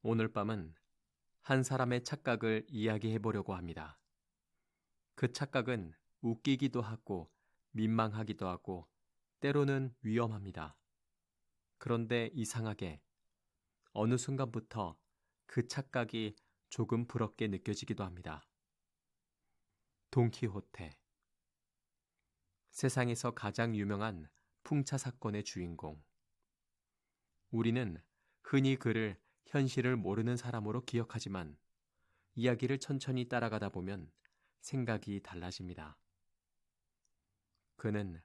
오늘 밤은 한 사람의 착각을 이야기해 보려고 합니다. 그 착각은 웃기기도 하고 민망하기도 하고 때로는 위험합니다. 그런데 이상하게 어느 순간부터 그 착각이 조금 부럽게 느껴지기도 합니다. 돈키호테. 세상에서 가장 유명한 풍차 사건의 주인공. 우리는 흔히 그를 현실을 모르는 사람으로 기억하지만 이야기를 천천히 따라가다 보면 생각이 달라집니다. 그는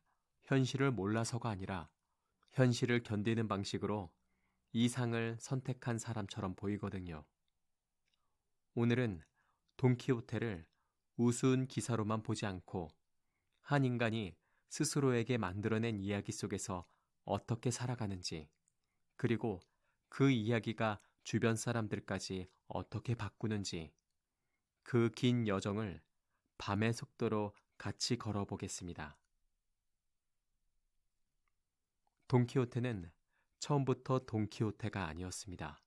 현실을 몰라서가 아니라 현실을 견디는 방식으로 이상을 선택한 사람처럼 보이거든요. 오늘은 돈키호테를 우스운 기사로만 보지 않고 한 인간이 스스로에게 만들어낸 이야기 속에서 어떻게 살아가는지, 그리고 그 이야기가 주변 사람들까지 어떻게 바꾸는지, 그 긴 여정을 밤의 속도로 같이 걸어보겠습니다. 돈키호테는 처음부터 돈키호테가 아니었습니다.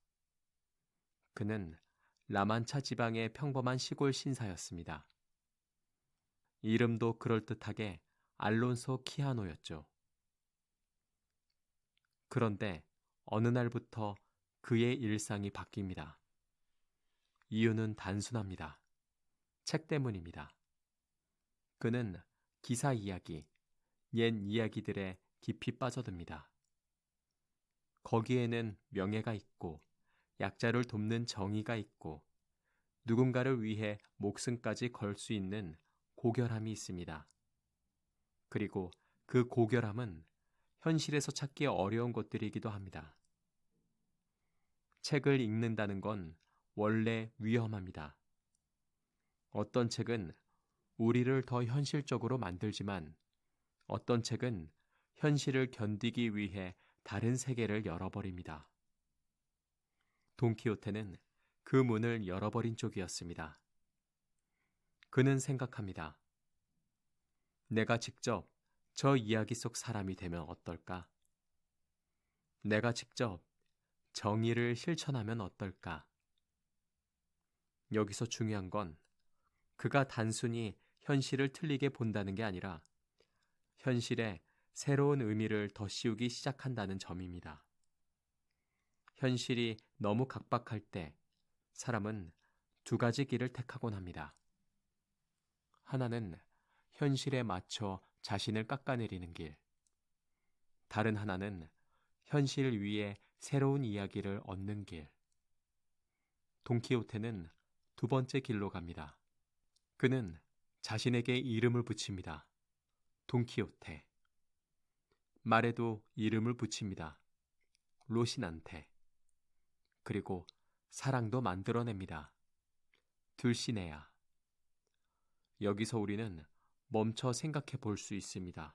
그는 라만차 지방의 평범한 시골 신사였습니다. 이름도 그럴듯하게 알론소 키아노였죠. 그런데 어느 날부터 그의 일상이 바뀝니다. 이유는 단순합니다. 책 때문입니다. 그는 기사 이야기, 옛 이야기들에 깊이 빠져듭니다. 거기에는 명예가 있고 약자를 돕는 정의가 있고 누군가를 위해 목숨까지 걸 수 있는 고결함이 있습니다. 그리고 그 고결함은 현실에서 찾기 어려운 것들이기도 합니다. 책을 읽는다는 건 원래 위험합니다. 어떤 책은 우리를 더 현실적으로 만들지만 어떤 책은 현실을 견디기 위해 다른 세계를 열어버립니다. 돈키호테는 그 문을 열어버린 쪽이었습니다. 그는 생각합니다. 내가 직접 저 이야기 속 사람이 되면 어떨까? 내가 직접 정의를 실천하면 어떨까? 여기서 중요한 건 그가 단순히 현실을 틀리게 본다는 게 아니라 현실에 새로운 의미를 덧씌우기 시작한다는 점입니다. 현실이 너무 각박할 때 사람은 두 가지 길을 택하곤 합니다. 하나는 현실에 맞춰 자신을 깎아내리는 길. 다른 하나는 현실 위에 새로운 이야기를 얻는 길. 돈키호테는 두 번째 길로 갑니다. 그는 자신에게 이름을 붙입니다. 돈키호테. 말에도 이름을 붙입니다. 로시난테. 그리고 사랑도 만들어냅니다. 둘시네아. 여기서 우리는 멈춰 생각해 볼 수 있습니다.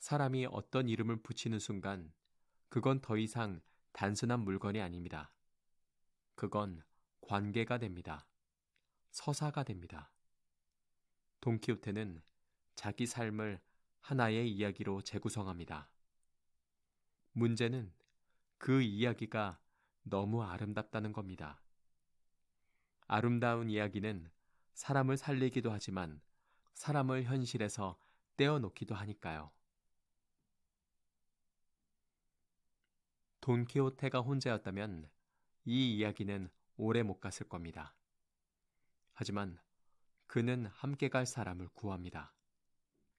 사람이 어떤 이름을 붙이는 순간 그건 더 이상 단순한 물건이 아닙니다. 그건 관계가 됩니다. 서사가 됩니다. 돈키호테는 자기 삶을 하나의 이야기로 재구성합니다. 문제는 그 이야기가 너무 아름답다는 겁니다. 아름다운 이야기는 사람을 살리기도 하지만 사람을 현실에서 떼어놓기도 하니까요. 돈키호테가 혼자였다면 이 이야기는 오래 못 갔을 겁니다. 하지만 그는 함께 갈 사람을 구합니다.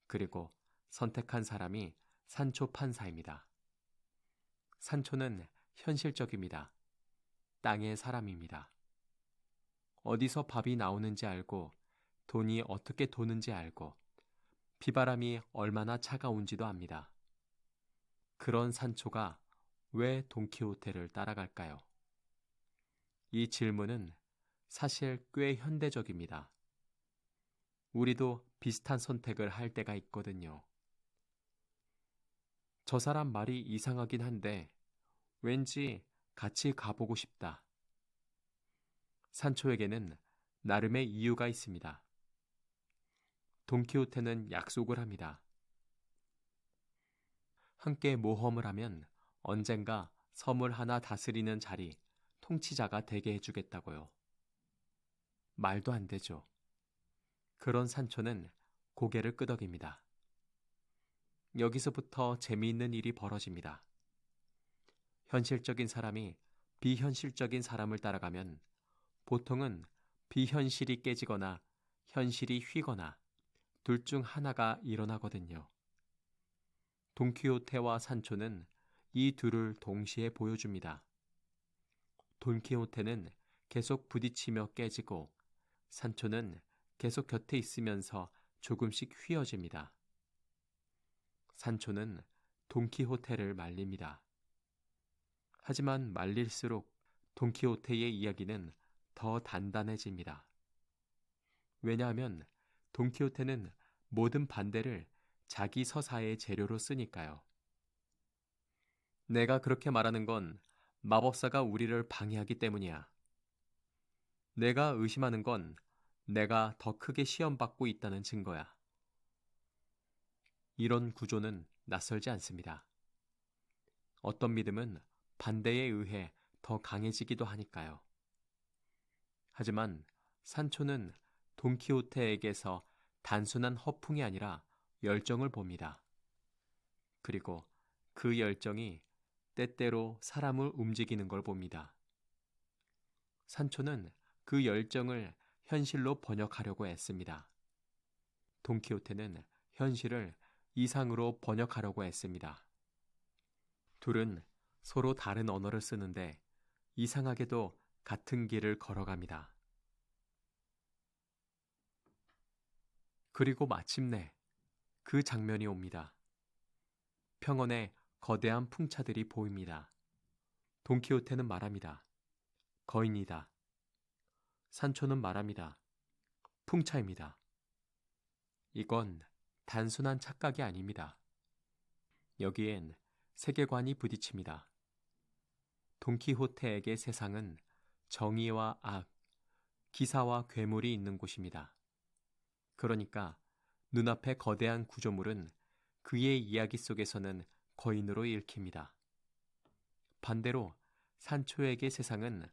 그리고 선택한 사람이 산초 판사입니다. 산초는 현실적입니다. 땅의 사람입니다. 어디서 밥이 나오는지 알고 돈이 어떻게 도는지 알고 비바람이 얼마나 차가운지도 압니다. 그런 산초가 왜 돈키호테를 따라갈까요? 이 질문은 사실 꽤 현대적입니다. 우리도 비슷한 선택을 할 때가 있거든요. 저 사람 말이 이상하긴 한데 왠지 같이 가보고 싶다. 산초에게는 나름의 이유가 있습니다. 돈키호테는 약속을 합니다. 함께 모험을 하면 언젠가 섬을 하나 다스리는 자리, 통치자가 되게 해주겠다고요. 말도 안 되죠. 그런 산초는 고개를 끄덕입니다. 여기서부터 재미있는 일이 벌어집니다. 현실적인 사람이 비현실적인 사람을 따라가면 보통은 비현실이 깨지거나 현실이 휘거나 둘 중 하나가 일어나거든요. 돈키호테와 산초는 이 둘을 동시에 보여줍니다. 돈키호테는 계속 부딪히며 깨지고 산초는 계속 곁에 있으면서 조금씩 휘어집니다. 산초는 돈키호테를 말립니다. 하지만 말릴수록 돈키호테의 이야기는 더 단단해집니다. 왜냐하면 돈키호테는 모든 반대를 자기 서사의 재료로 쓰니까요. 내가 그렇게 말하는 건 마법사가 우리를 방해하기 때문이야. 내가 의심하는 건 내가 더 크게 시험받고 있다는 증거야. 이런 구조는 낯설지 않습니다. 어떤 믿음은 반대에 의해 더 강해지기도 하니까요. 하지만 산초는 돈키호테에게서 단순한 허풍이 아니라 열정을 봅니다. 그리고 그 열정이 때때로 사람을 움직이는 걸 봅니다. 산초는 그 열정을 현실로 번역하려고 애씁니다. 돈키호테는 현실을 이상으로 번역하려고 애씁니다. 둘은 서로 다른 언어를 쓰는데 이상하게도 같은 길을 걸어갑니다. 그리고 마침내 그 장면이 옵니다. 평원에 거대한 풍차들이 보입니다. 돈키호테는 말합니다. 거인이다. 산초는 말합니다. 풍차입니다. 이건 단순한 착각이 아닙니다. 여기엔 세계관이 부딪힙니다. 돈키호테에게 세상은 정의와 악, 기사와 괴물이 있는 곳입니다. 그러니까 눈앞의 거대한 구조물은 그의 이야기 속에서는 거인으로 읽힙니다. 반대로 산초에게 세상은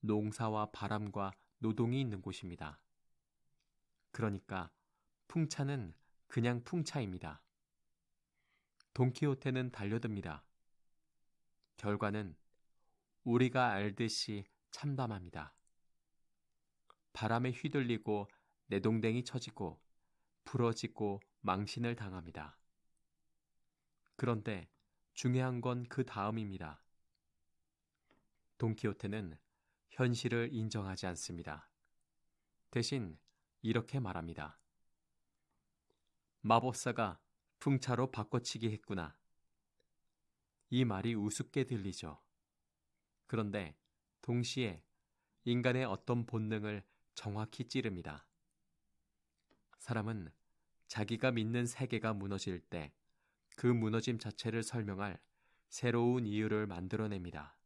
농사와 바람과 노동이 있는 곳입니다. 그러니까 풍차는 그냥 풍차입니다. 돈키호테는 달려듭니다. 결과는 우리가 알듯이 참담합니다. 바람에 휘둘리고 내동댕이 쳐지고 부러지고 망신을 당합니다. 그런데 중요한 건 그 다음입니다. 돈키호테는 현실을 인정하지 않습니다. 대신 이렇게 말합니다. 마법사가 풍차로 바꿔치기 했구나. 이 말이 우습게 들리죠. 그런데 동시에 인간의 어떤 본능을 정확히 찌릅니다. 사람은 자기가 믿는 세계가 무너질 때 그 무너짐 자체를 설명할 새로운 이유를 만들어냅니다.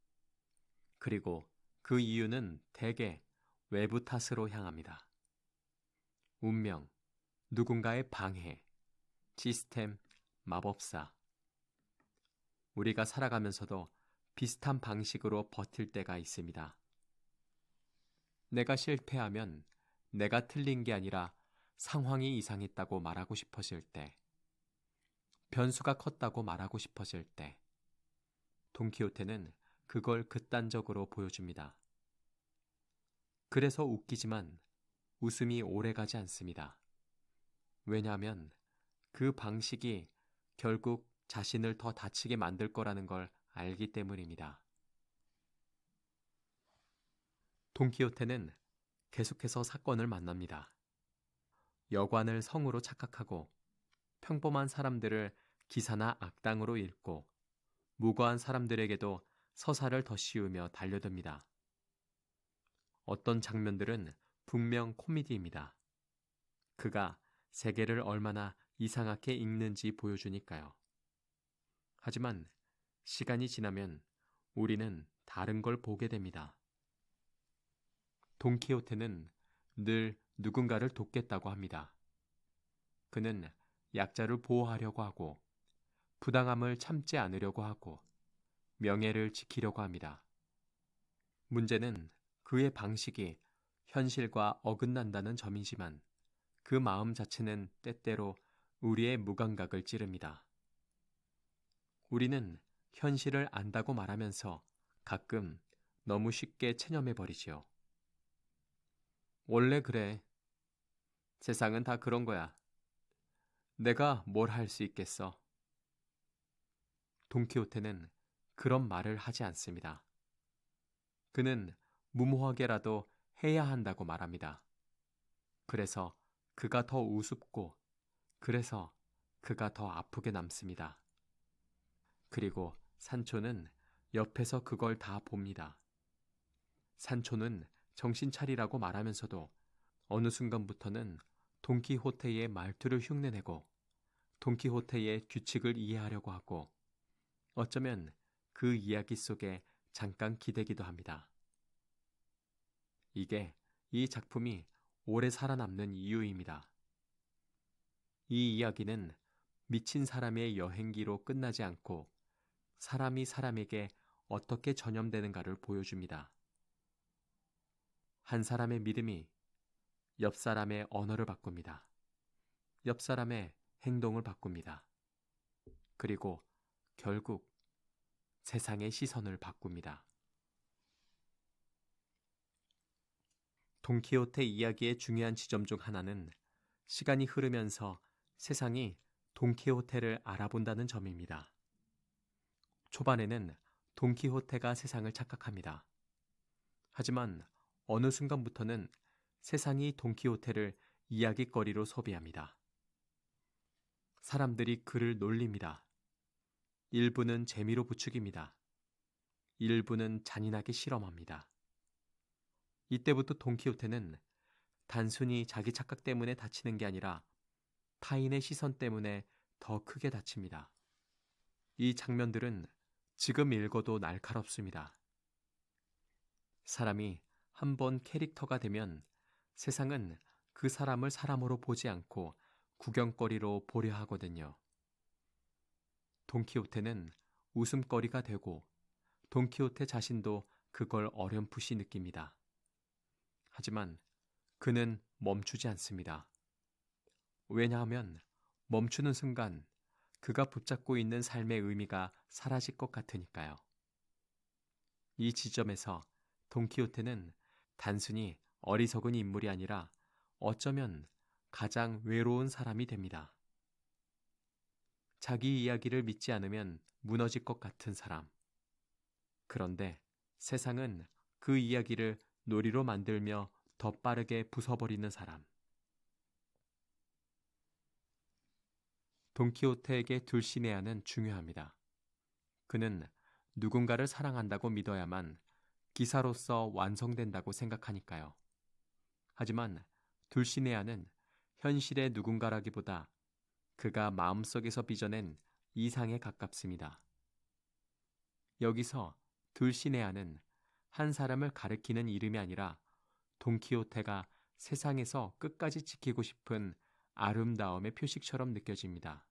그리고 그 이유는 대개 외부 탓으로 향합니다. 운명, 누군가의 방해, 시스템, 마법사. 우리가 살아가면서도 비슷한 방식으로 버틸 때가 있습니다. 내가 실패하면 내가 틀린 게 아니라 상황이 이상했다고 말하고 싶어질 때, 변수가 컸다고 말하고 싶어질 때, 돈키호테는 그걸 극단적으로 보여줍니다. 그래서 웃기지만 웃음이 오래가지 않습니다. 왜냐하면 그 방식이 결국 자신을 더 다치게 만들 거라는 걸 알기 때문입니다. 돈키호테는 계속해서 사건을 만납니다. 여관을 성으로 착각하고 평범한 사람들을 기사나 악당으로 읽고 무고한 사람들에게도 서사를 더 씌우며 달려듭니다. 어떤 장면들은 분명 코미디입니다. 그가 세계를 얼마나 이상하게 읽는지 보여주니까요. 하지만 시간이 지나면 우리는 다른 걸 보게 됩니다. 돈키호테는 늘 누군가를 돕겠다고 합니다. 그는 약자를 보호하려고 하고 부당함을 참지 않으려고 하고 명예를 지키려고 합니다. 문제는 그의 방식이 현실과 어긋난다는 점이지만 그 마음 자체는 때때로 우리의 무감각을 찌릅니다. 우리는 현실을 안다고 말하면서 가끔 너무 쉽게 체념해버리지요. 원래 그래. 세상은 다 그런 거야. 내가 뭘 할 수 있겠어. 돈키호테는 그런 말을 하지 않습니다. 그는 무모하게라도 해야 한다고 말합니다. 그래서 그가 더 우습고, 그래서 그가 더 아프게 남습니다. 그리고 산초는 옆에서 그걸 다 봅니다. 산초는 정신 차리라고 말하면서도 어느 순간부터는 돈키호테의 말투를 흉내내고 돈키호테의 규칙을 이해하려고 하고 어쩌면 그 이야기 속에 잠깐 기대기도 합니다. 이게 이 작품이 오래 살아남는 이유입니다. 이 이야기는 미친 사람의 여행기로 끝나지 않고 사람이 사람에게 어떻게 전염되는가를 보여줍니다. 한 사람의 믿음이 옆 사람의 언어를 바꿉니다. 옆 사람의 행동을 바꿉니다. 그리고 결국 세상의 시선을 바꿉니다. 돈키호테 이야기의 중요한 지점 중 하나는 시간이 흐르면서 세상이 돈키호테를 알아본다는 점입니다. 초반에는 돈키호테가 세상을 착각합니다. 하지만 어느 순간부터는 세상이 돈키호테를 이야깃거리로 소비합니다. 사람들이 그를 놀립니다. 일부는 재미로 부추깁니다. 일부는 잔인하게 실험합니다. 이때부터 돈키호테는 단순히 자기 착각 때문에 다치는 게 아니라 타인의 시선 때문에 더 크게 다칩니다. 이 장면들은 지금 읽어도 날카롭습니다. 사람이 한번 캐릭터가 되면 세상은 그 사람을 사람으로 보지 않고 구경거리로 보려 하거든요. 돈키호테는 웃음거리가 되고 돈키호테 자신도 그걸 어렴풋이 느낍니다. 하지만 그는 멈추지 않습니다. 왜냐하면 멈추는 순간 그가 붙잡고 있는 삶의 의미가 사라질 것 같으니까요. 이 지점에서 돈키호테는 단순히 어리석은 인물이 아니라 어쩌면 가장 외로운 사람이 됩니다. 자기 이야기를 믿지 않으면 무너질 것 같은 사람. 그런데 세상은 그 이야기를 놀이로 만들며 더 빠르게 부숴버리는 사람. 돈키호테에게 둘시네아는 중요합니다. 그는 누군가를 사랑한다고 믿어야만 기사로서 완성된다고 생각하니까요. 하지만 둘시네아는 현실의 누군가라기보다 그가 마음속에서 빚어낸 이상에 가깝습니다. 여기서 둘시네아는 한 사람을 가리키는 이름이 아니라 돈키호테가 세상에서 끝까지 지키고 싶은 아름다움의 표식처럼 느껴집니다.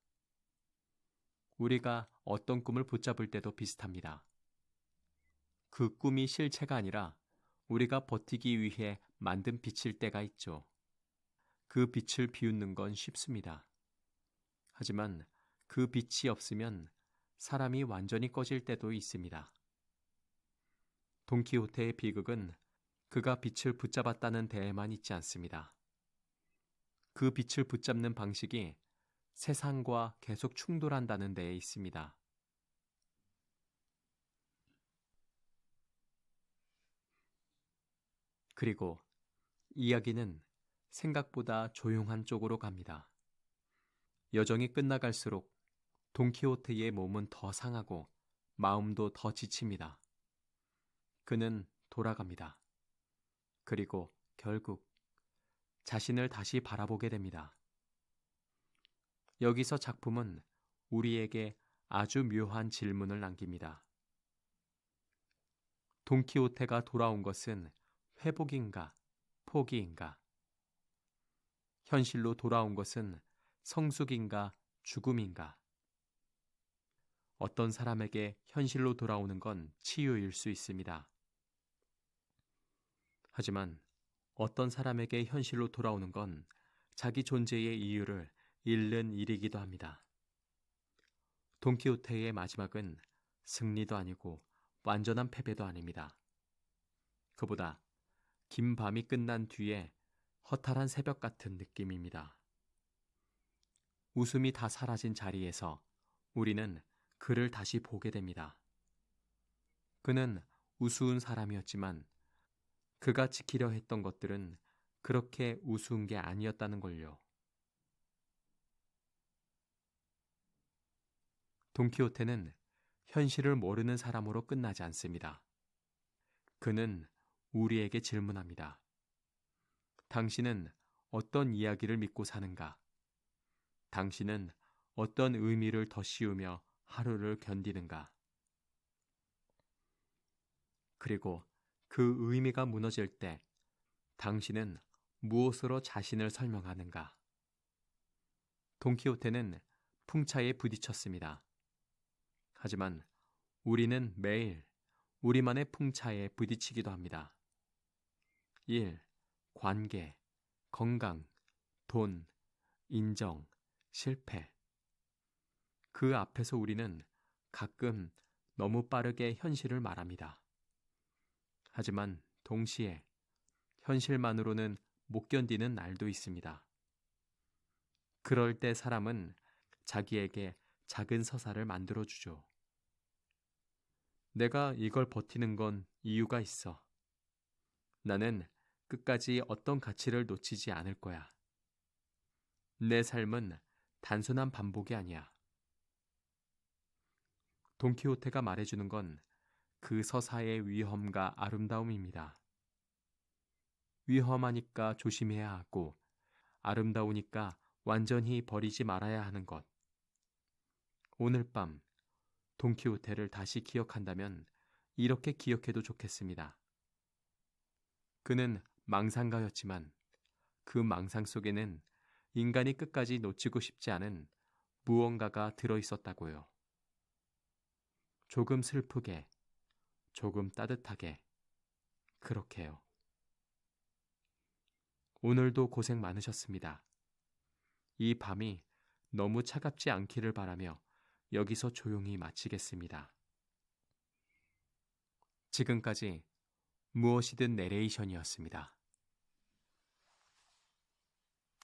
우리가 어떤 꿈을 붙잡을 때도 비슷합니다. 그 꿈이 실체가 아니라 우리가 버티기 위해 만든 빛일 때가 있죠. 그 빛을 비웃는 건 쉽습니다. 하지만 그 빛이 없으면 사람이 완전히 꺼질 때도 있습니다. 돈키호테의 비극은 그가 빛을 붙잡았다는 데에만 있지 않습니다. 그 빛을 붙잡는 방식이 세상과 계속 충돌한다는 데에 있습니다. 그리고 이야기는 생각보다 조용한 쪽으로 갑니다. 여정이 끝나갈수록 돈키호테의 몸은 더 상하고 마음도 더 지칩니다. 그는 돌아갑니다. 그리고 결국 자신을 다시 바라보게 됩니다. 여기서 작품은 우리에게 아주 묘한 질문을 남깁니다. 돈키호테가 돌아온 것은 회복인가, 포기인가? 현실로 돌아온 것은 성숙인가, 죽음인가? 어떤 사람에게 현실로 돌아오는 건 치유일 수 있습니다. 하지만 어떤 사람에게 현실로 돌아오는 건 자기 존재의 이유를 잃는 일이기도 합니다. 돈키호테의 마지막은 승리도 아니고 완전한 패배도 아닙니다. 그보다 긴 밤이 끝난 뒤에 허탈한 새벽 같은 느낌입니다. 웃음이 다 사라진 자리에서 우리는 그를 다시 보게 됩니다. 그는 우스운 사람이었지만 그가 지키려 했던 것들은 그렇게 우스운 게 아니었다는 걸요. 돈키호테는 현실을 모르는 사람으로 끝나지 않습니다. 그는 우리에게 질문합니다. 당신은 어떤 이야기를 믿고 사는가? 당신은 어떤 의미를 더 씌우며 하루를 견디는가? 그리고 그 의미가 무너질 때 당신은 무엇으로 자신을 설명하는가? 돈키호테는 풍차에 부딪혔습니다. 하지만 우리는 매일 우리만의 풍차에 부딪히기도 합니다. 일, 관계, 건강, 돈, 인정, 실패. 그 앞에서 우리는 가끔 너무 빠르게 현실을 말합니다. 하지만 동시에 현실만으로는 못 견디는 날도 있습니다. 그럴 때 사람은 자기에게 작은 서사를 만들어주죠. 내가 이걸 버티는 건 이유가 있어. 나는 끝까지 어떤 가치를 놓치지 않을 거야. 내 삶은 단순한 반복이 아니야. 돈키호테가 말해주는 건 그 서사의 위험과 아름다움입니다. 위험하니까 조심해야 하고 아름다우니까 완전히 버리지 말아야 하는 것. 오늘 밤 돈키호테를 다시 기억한다면 이렇게 기억해도 좋겠습니다. 그는 망상가였지만 그 망상 속에는 인간이 끝까지 놓치고 싶지 않은 무언가가 들어있었다고요. 조금 슬프게, 조금 따뜻하게, 그렇게요. 오늘도 고생 많으셨습니다. 이 밤이 너무 차갑지 않기를 바라며 여기서 조용히 마치겠습니다. 지금까지 무엇이든 내레이션이었습니다.